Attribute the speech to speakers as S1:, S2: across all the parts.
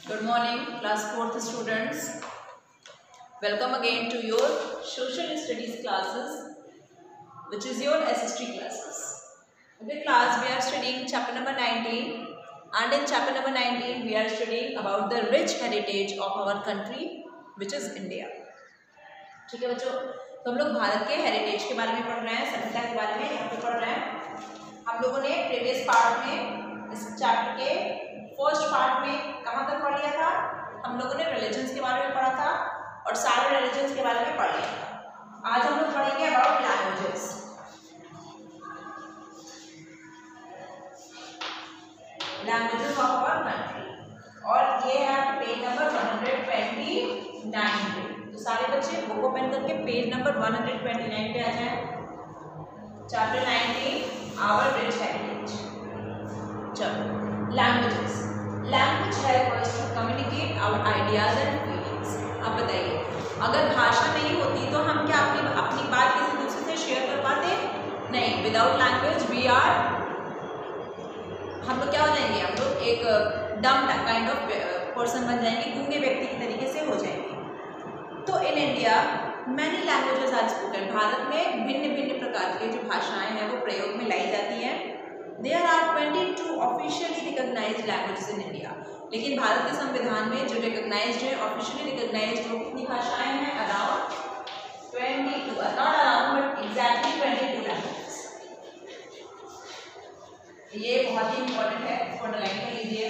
S1: Good morning, class 4th students. Welcome again to your social studies classes, which is your SST classes. Okay, class, we are studying chapter number 19, and in chapter number 19, we are studying about the rich heritage of our country, which is India. ठीक है बच्चों, तो हम लोग भारत के heritage के बारे में पढ़ रहे हैं, सभ्यता के बारे में यहाँ पे पढ़ रहे हैं. हम लोगों ने प्रीवियस पार्ट में इस चैप्टर के फर्स्ट पार्ट में कहाँ तक पढ़ लिया था? हम लोगों ने रिलीजन्स के बारे में पढ़ा था और सारे रिलीजन्स के बारे में पढ़ लिया था. आज हम लोग पढ़ेंगे about languages. Languages of our country, और ये है पेज नंबर 129 पे. तो सारे बच्चे बुक ओपन करके पेज नंबर 129 पे आ जाएं. Chapter 19 our rich heritage. चलो, languages. Language help us to communicate our ideas and feelings. अब बताइए, अगर भाषा नहीं होती तो हम क्या अपनी बात किसी दूसरे से शेयर कर पाते? नहीं. विदाउट लैंग्वेज वी आर, हम लोग क्या हो जाएंगे? हम लोग एक डम काइंड ऑफ पर्सन बन जाएंगे, गूंगे व्यक्ति की तरीके से हो जाएंगे. तो in India many languages are spoken. Bharat में भिन्न भिन्न प्रकार की जो भाषाएं हैं वो प्रयोग में लाई जाती हैं. There are 22 officially recognised languages in India. लेकिन भारत के संविधान में जो रिकॉग्नाइज्ड है, ऑफिशियली रिकॉग्नाइज्ड, वो कितनी भाषाएं हैं? Around 22, not around but exactly 22 languages. ये बहुत ही इंपॉर्टेंट है, इसको अंडरलाइन कर लीजिए.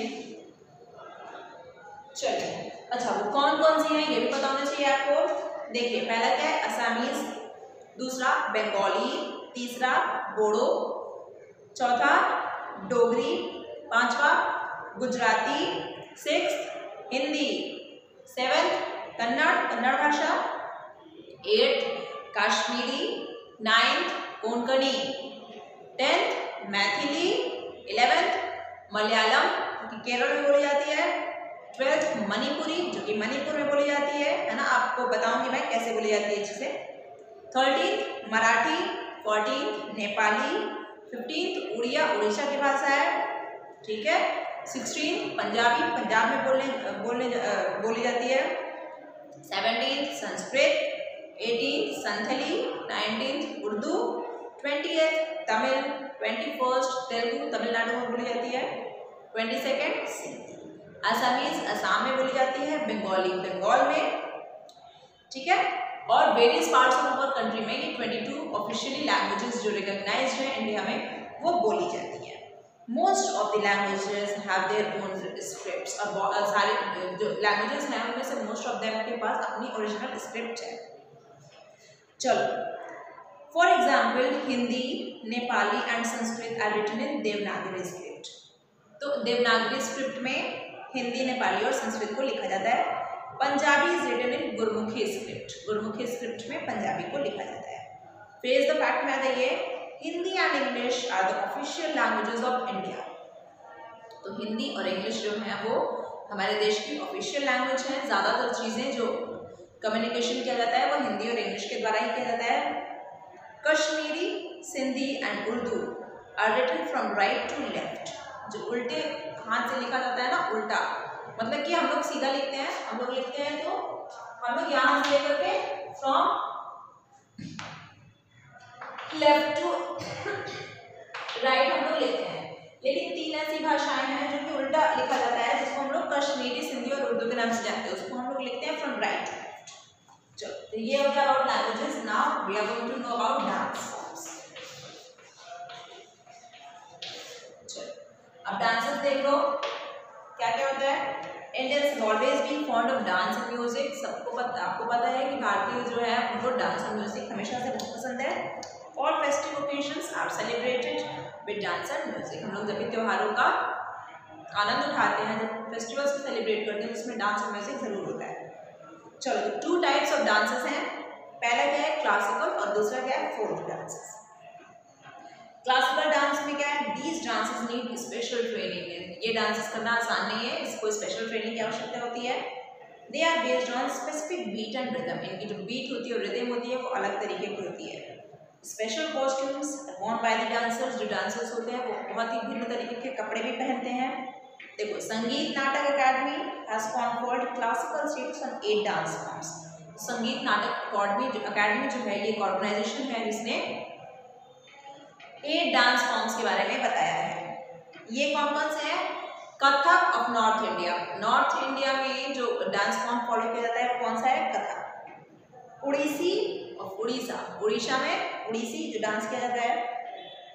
S1: चलिए, अच्छा वो कौन कौन सी हैं ये भी पता होना चाहिए आपको. देखिए, पहला क्या है? असमीज, दूसरा बंगाली, तीसरा बोडो, चौथा डोगरी, पांचवा गुजराती, सिक्स्थ हिंदी, सेवेंथ कन्नड़ भाषा, eighth Kashmiri, ninth Konkani, tenth Maithili, 11th Malayalam जो कि केरल में बोली जाती है, 12th मणिपुरी जो कि मणिपुर में बोली जाती है ना. आपको बताऊंगी मैं कैसे बोली जाती है चीज़ें. 13th Marathi, 14th Nepali, 15th Odia Orissa की भाषा है, ठीक है. 16th पंजाबी, पंजाब में बोली जाती है. 17th Sanskrit, 18th Santhali, 19th Urdu, 20th Tamil, 21st Telugu Tamil Nadu में बोली जाती है, 22nd सिंधी. असमीज असम में बोली जाती है, बंगाली बंगाल में, ठीक है. और various parts of our country में ये 22 ऑफिशियली लैंग्वेजेस जो रिकॉग्नाइज्ड है इंडिया में वो बोली जाती है. Most of the languages have their own scripts. अब सारे जो लैंग्वेजेस हैं उनमें से मोस्ट ऑफ देम के पास अपनी ओरिजिनल स्क्रिप्ट है. चलो, for example Hindi, Nepali and Sanskrit are written in Devanagari script. तो देवनागरी स्क्रिप्ट में हिंदी, नेपाली और संस्कृत को लिखा जाता है. Punjabi is written in Gurmukhi script. Gurmukhi script में पंजाबी को लिखा जाता है. फेस द फैक्ट में आ जाइए. Hindi and English are the official languages of India. तो हिंदी और इंग्लिश जो है वो हमारे देश की ऑफिशियल लैंग्वेज है. ज़्यादातर चीज़ें जो कम्युनिकेशन किया जाता है वो हिंदी और इंग्लिश के द्वारा ही किया जाता है. Kashmiri, Sindhi and Urdu are written from right to left. जो उल्टे हाथ से लिखा जाता है ना, उल्टा, मतलब कि हम लोग सीधा लिखते हैं. हम लोग लिखते हैं तो हम लोग यहाँ से लेकर के फ्रॉम लेफ्ट टू राइट हम लोग लिखते हैं. लेकिन 3 ऐसी भाषाएं हैं जो कि उल्टा लिखा जाता है, जिसको हम लोग कश्मीरी, सिंधी और उर्दू के नाम से जानते हैं. उसको हम लोग लिखते हैं फ्रॉम राइट टू लेफ्ट. चलो, तो ये हो गया about languages. Now we are going to know about dance forms. चलो, अब डांसेस देख लो क्या क्या होता है. Indians have always been fond of dance and music. आपको पता है कि भारतीय जो है उनको डांस और म्यूजिक हमेशा से बहुत पसंद है. All festive occasions are celebrated with dance and music. हम लोग जब भी त्योहारों का आनंद उठाते हैं, जब फेस्टिवल्स को सेलिब्रेट करते हैं, उसमें डांस और म्यूजिक जरूर होता है. चलो, 2 टाइप्स ऑफ डांसेस हैं. पहला क्या है? क्लासिकल, और दूसरा क्या है? Folk dances. क्लासिकल डांस में क्या है? These dances need special training. ये डांसेस करना आसान नहीं है, इसको स्पेशल ट्रेनिंग की आवश्यकता होती है. They are based on specific beat and rhythm. इनकी जो बीट होती है और रिदम होती है वो अलग तरीके की होती है. Special costumes worn by the dancers. जो डांसर्स होते हैं वो बहुत ही भिन्न तरीके के कपड़े भी पहनते हैं. देखो संगीत नाटक academy has conferred classical status on 8 dance forms. संगीत नाटक अकेडमी जो है ये एक ऑर्गेनाइजेशन है जिसने 8 डांस फॉर्म्स के बारे में बताया है। ये कौन कौन से हैं? Kathak of north India, north India में जो डांस फॉर्म फॉलो किया जाता है वो कौन सा है? कथक। उड़ीसी ऑफ उड़ीसा, उड़ीसा में उड़ीसी जो डांस किया जाता है।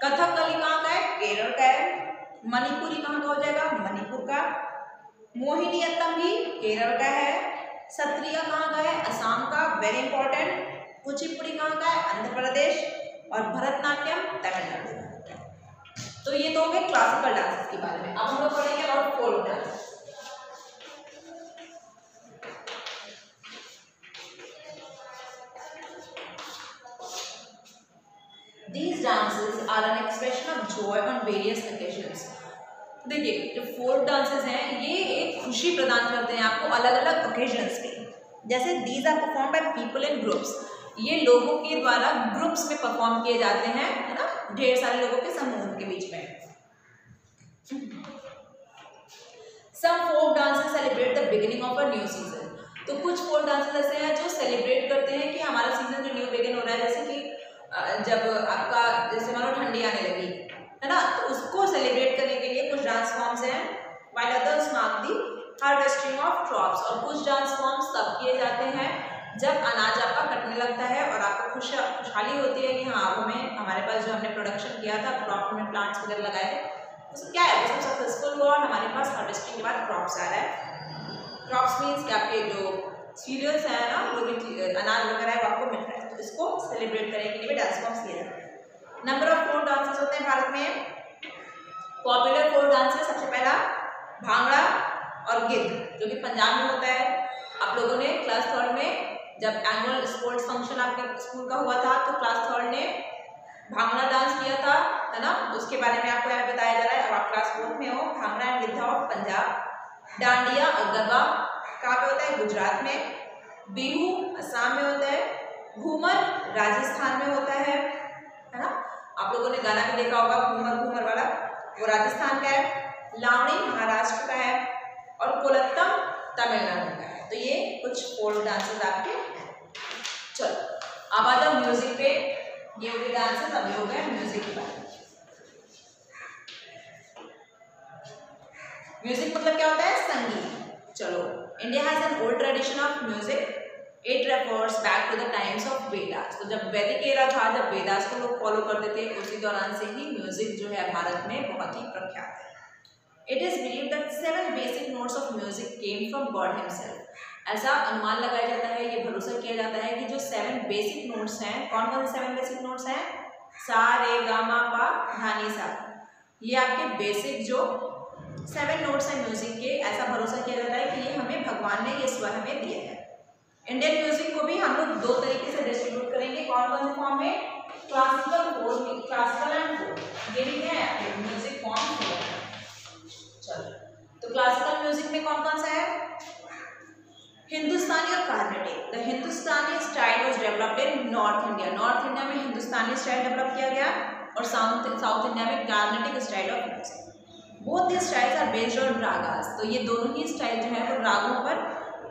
S1: कथकली कहाँ का है? केरल का है। मणिपुरी कहाँ का हो जाएगा? मणिपुर का। मोहिनीअट्टम भी केरल का है। सत्रिया कहाँ का है? असम का, वेरी इंपॉर्टेंट। कुचिपुड़ी कहाँ का है? आंध्र प्रदेश। और भरतनाट्यम तमिलनाडु। तो ये तो हो गए क्लासिकल डांसेस के बारे में। अब हम लोग पढ़ेंगे about folk dance. These dances are an expression of joy on various occasions. देखिए जो फोक डांसेस हैं ये एक खुशी प्रदान करते हैं आपको अलग अलग ओकेजन्स पे। जैसे these are perform by people in groups, ये लोगों के द्वारा ग्रुप्स में परफॉर्म किए जाते हैं, है ना, ढेर सारे लोगों के समूह के बीच में। Some folk dances celebrate the beginning of a new season. तो कुछ फोक डांसेस ऐसे हैं जो सेलिब्रेट करते हैं कि हमारा सीजन जो न्यू बिगिन हो रहा है, जैसे कि जब आपका जैसे मानो ठंडी आने लगी है ना, तो उसको सेलिब्रेट करने के लिए कुछ डांस फॉर्म्स हैं। while others mark the harvesting of crops, और कुछ डांस फॉर्म्स तब किए जाते हैं जब अनाज आपका कटने लगता है और आपको खुशहाली होती है कि हाँ हमें हमारे पास जो हमने प्रोडक्शन किया था, क्रॉप में प्लांट्स वगैरह लगाए थे, उसको क्या है उसको सक्सेसफुल हुआ और हमारे पास हार्वेस्टिंग के बाद क्रॉप्स आ रहा है। क्रॉप्स मीन्स कि आपके जो सीरियल्स हैं ना, जो भी अनाज वगैरह है वो आपको मिल रहा है, तो इसको सेलिब्रेट करने के लिए भी डांस फॉर्म्स किए जाते हैं। नंबर ऑफ फोक डांसेस होते हैं भारत में। पॉपुलर फोक डांसेस सबसे पहला भांगड़ा और गिद्ध, जो कि पंजाब में होता है। आप लोगों ने क्लास 3 में जब एनुअल स्पोर्ट्स फंक्शन आपके स्कूल का हुआ था तो क्लास 3 ने भांगड़ा डांस किया था, है ना, उसके बारे में आपको यहाँ बताया जा रहा है। अब आप क्लास 4 में हो। Bhangra and Giddha of Punjab. Dandiya और गरबा कहाँ पे होता है? गुजरात में। बिहू असम में होता है। घूमर राजस्थान में होता है ना, आप लोगों ने गाना भी देखा होगा घूमर घूमर वाला, वो राजस्थान का है। लावणी महाराष्ट्र का है और कोलत्तम तमिलनाडु का है। तो ये कुछ फोक डांसेस आपके हैं। चलो अब आ जाओ म्यूजिक पे। ये हो गए डांसेस, अभी हो गए म्यूजिक के बारे में। म्यूजिक मतलब क्या होता है? संगीत। चलो, India has an old tradition of music. It refers back to the times of Vedas. तो जब वैदिक एरा था, जब वेदास को लोग फॉलो करते थे, उसी दौरान से ही म्यूजिक जो है भारत में बहुत ही प्रख्यात है। It is believed that 7 basic notes of music came from God himself. ऐसा अनुमान लगाया जाता है, ये भरोसा किया जाता है कि जो 7 बेसिक नोट्स हैं, कौन कौन से 7 बेसिक नोट्स हैं? सा रे गा मा पा धा नी सा। ये आपके बेसिक जो 7 नोट्स हैं म्यूजिक के, ऐसा भरोसा किया जाता है कि ये हमें भगवान ने ये स्वर हमें दिए हैं। इंडियन म्यूजिक को भी हम लोग 2 तरीके से डिस्ट्रीब्यूट करेंगे। कौन कौन से फॉर्म में? Classical, folk, classical and folk, ये भी है म्यूजिक फॉर्म। चलो, तो क्लासिकल म्यूजिक में कौन कौन सा है? हिंदुस्तानी और Carnatic. The Hindustani style was developed in north India. North India में हिंदुस्तानी स्टाइल डेवलप किया गया और साउथ इंडिया में Carnatic style of music. Both the styles are based on ragas. तो ये दोनों ही स्टाइल जो है वो रागों पर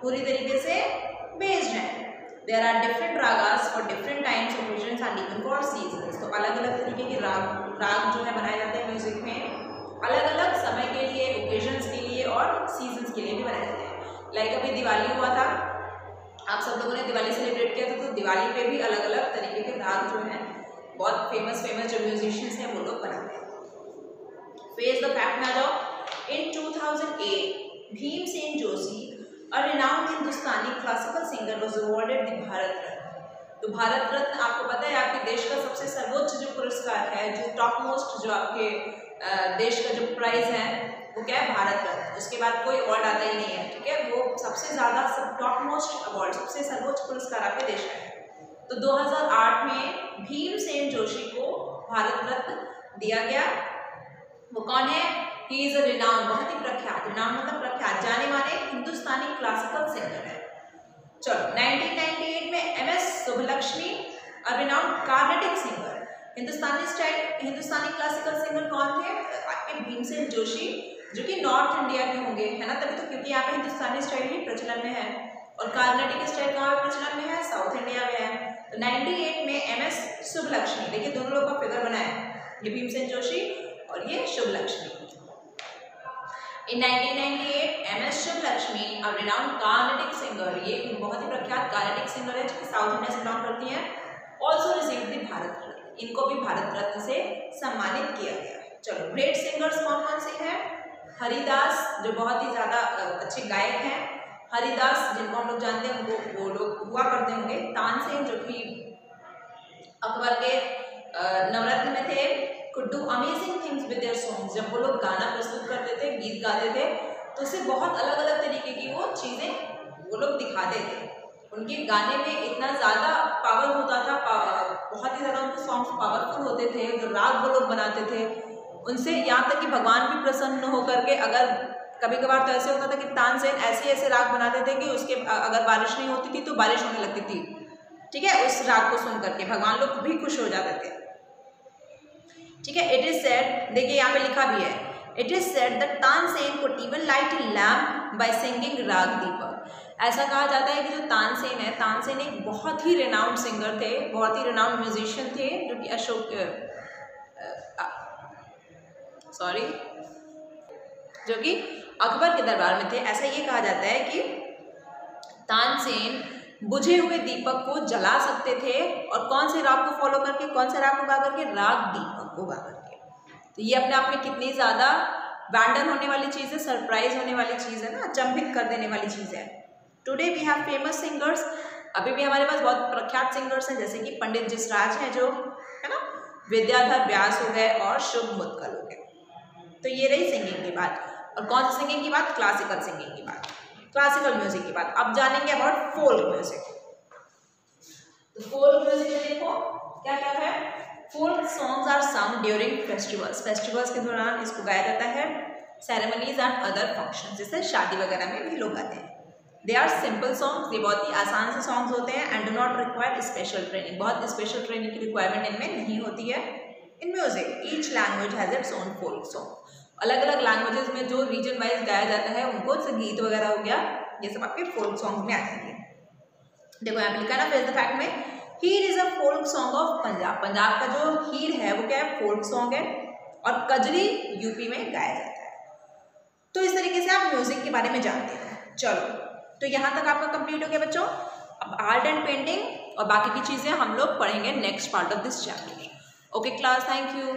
S1: पूरी तरीके से बेस्ड है। There are different ragas for different times, occasions and even for seasons. तो अलग अलग तरीके के राग जो है बनाए जाते हैं म्यूजिक में, अलग अलग समय के लिए, ओकेजन्स के लिए और सीजन्स के लिए भी बनाए जाते हैं। लाइक अभी दिवाली हुआ था, आप सब लोगों ने दिवाली सेलिब्रेट किया था, तो दिवाली पे भी अलग अलग तरीके के राग जो हैं बहुत फेमस जो म्यूजिशियंस हैं वो लोग बनाते हैं। फेस द फैक्ट में आ जाओ। In 2008 Bhimsen Joshi, a renowned Hindustani classical singer, was awarded the Bharat Ratna. तो भारत रत्न आपको पता है आपके देश का सबसे सर्वोच्च जो पुरस्कार है, जो टॉप मोस्ट जो आपके देश का जो प्राइज है वो क्या है? भारत रत्न। उसके बाद कोई अवार्ड आता ही नहीं है, ठीक है, वो सबसे ज़्यादा टॉप मोस्ट अवार्ड, सबसे सर्वोच्च पुरस्कार आपके देश का है। तो 2008 में भीमसेन जोशी को भारत रत्न दिया गया। वो कौन है? ही इज अ रिनाउंड, बहुत ही प्रख्यात, रिनाउंड मतलब प्रख्यात, जाने माने हिंदुस्तानी क्लासिकल सिंगर है। चलो, 1998 में MS सुब्बलक्ष्मी, अ रिनाउंड कार्नेटिक सिंगर। हिंदुस्तानी क्लासिकल सिंगर कौन थे? आपके भीमसेन जोशी जो कि नॉर्थ इंडिया के होंगे, है ना, तभी तो, क्योंकि यहाँ पे हिंदुस्तानी स्टाइल ही प्रचलन में है और कार्नाटिक स्टाइल कहाँ पे प्रचलन में है, साउथ इंडिया में है। तो 98 में MS शुभलक्ष्मी, देखिए दोनों लोग का फिगर बना है, ये भीमसेन जोशी और ये Shubhalakshmi. In 1998, MS Shubhalakshmi, a renowned Carnatic singer, ये एक बहुत ही प्रख्यात कार्नाटिक सिंगर है जो कि साउथ इंडिया से बिलोंग करती हैं, also received the भारत रत्न, इनको भी भारत रत्न से सम्मानित किया गया। चलो ग्रेट सिंगर्स कौन कौन से हैं? हरिदास, जो बहुत ही ज़्यादा अच्छे गायक हैं, हरिदास जिनको हम लोग जानते हैं, उनको वो लोग हुआ करते होंगे। तानसेन जो कि अकबर के नवरत्न में थे। could do amazing things with their songs, जब वो लोग गाना प्रस्तुत करते थे, गीत गाते थे, तो उससे बहुत अलग अलग तरीके की वो चीज़ें वो लोग दिखाते थे। उनके गाने में इतना ज़्यादा पावर होता था, बहुत ही ज़्यादा उनके सॉन्ग्स पावरफुल होते थे, जो राग वो लोग बनाते थे उनसे, यहाँ तक कि भगवान भी प्रसन्न होकर के, अगर कभी कभार तो ऐसे होता था कि तानसेन ऐसे ऐसे राग बनाते थे कि उसके अगर बारिश नहीं होती थी तो बारिश होने लगती थी, ठीक है, उस राग को सुन करके भगवान लोग भी खुश हो जाते थे, ठीक है। इट इज सेड, देखिए यहाँ पे लिखा भी है, it is said that Tansen could even light a lamp by singing राग दीपक। ऐसा कहा जाता है कि जो तानसेन है, तानसेन एक बहुत ही रेनाउंड सिंगर थे, बहुत ही रेनाउंड म्यूजिशियन थे, जो कि जो कि अकबर के दरबार में थे। ऐसा ये कहा जाता है कि तानसेन बुझे हुए दीपक को जला सकते थे, और कौन से राग को फॉलो करके, कौन से राग को गा करके, राग दीपक को गा करके। तो ये अपने आप में कितनी ज़्यादा वैंडर होने वाली चीज़ है, सरप्राइज होने वाली चीज़ है ना, अचंभित कर देने वाली चीज़ है। Today we have famous singers, अभी भी हमारे पास बहुत प्रख्यात सिंगर्स हैं, जैसे कि पंडित जसराज हैं जो, है ना, विद्याधर व्यास हो गए और शुभ मुद्गल हो गए। तो ये रही सिंगिंग की बात। और कौन सी सिंगिंग की बात? क्लासिकल सिंगिंग की बात, क्लासिकल म्यूजिक की बात। अब जानेंगे अबाउट फोल्क म्यूजिक। तो फोल्क म्यूजिक में देखो क्या क्या है। Folk songs are sung during festivals, festivals के दौरान इसको गाया जाता है। सेरेमनीज एंड अदर फंक्शन, जैसे शादी वगैरह में भी लोग गाते हैं। दे आर सिंपल सॉन्ग्स, ये बहुत ही आसान से सॉन्ग्स होते हैं, and do not require special training, बहुत स्पेशल ट्रेनिंग की रिक्वायरमेंट इनमें नहीं होती है। In music each language has its own folk song, अलग अलग लैंग्वेजेस में जो रीजन वाइज गाया जाता है उनको, जैसे गीत वगैरह हो गया, ये सब आपके फोल्क सॉन्ग में आ जाएंगे। देखो यहाँ पे लिखा है ना, फेस द फैक्ट में, Heer is a folk song of Punjab, Punjab का जो हीर है वो क्या है, फोल्क सॉन्ग है, और कजरी यूपी में गाया जाता है। तो इस तरीके से आप म्यूजिक के बारे में जानते हैं। चलो, तो यहाँ तक आपका कंप्लीट हो गया बच्चों। अब आर्ट एंड पेंटिंग और बाकी की चीज़ें हम लोग पढ़ेंगे next part of this chapter. Okay class, thank you.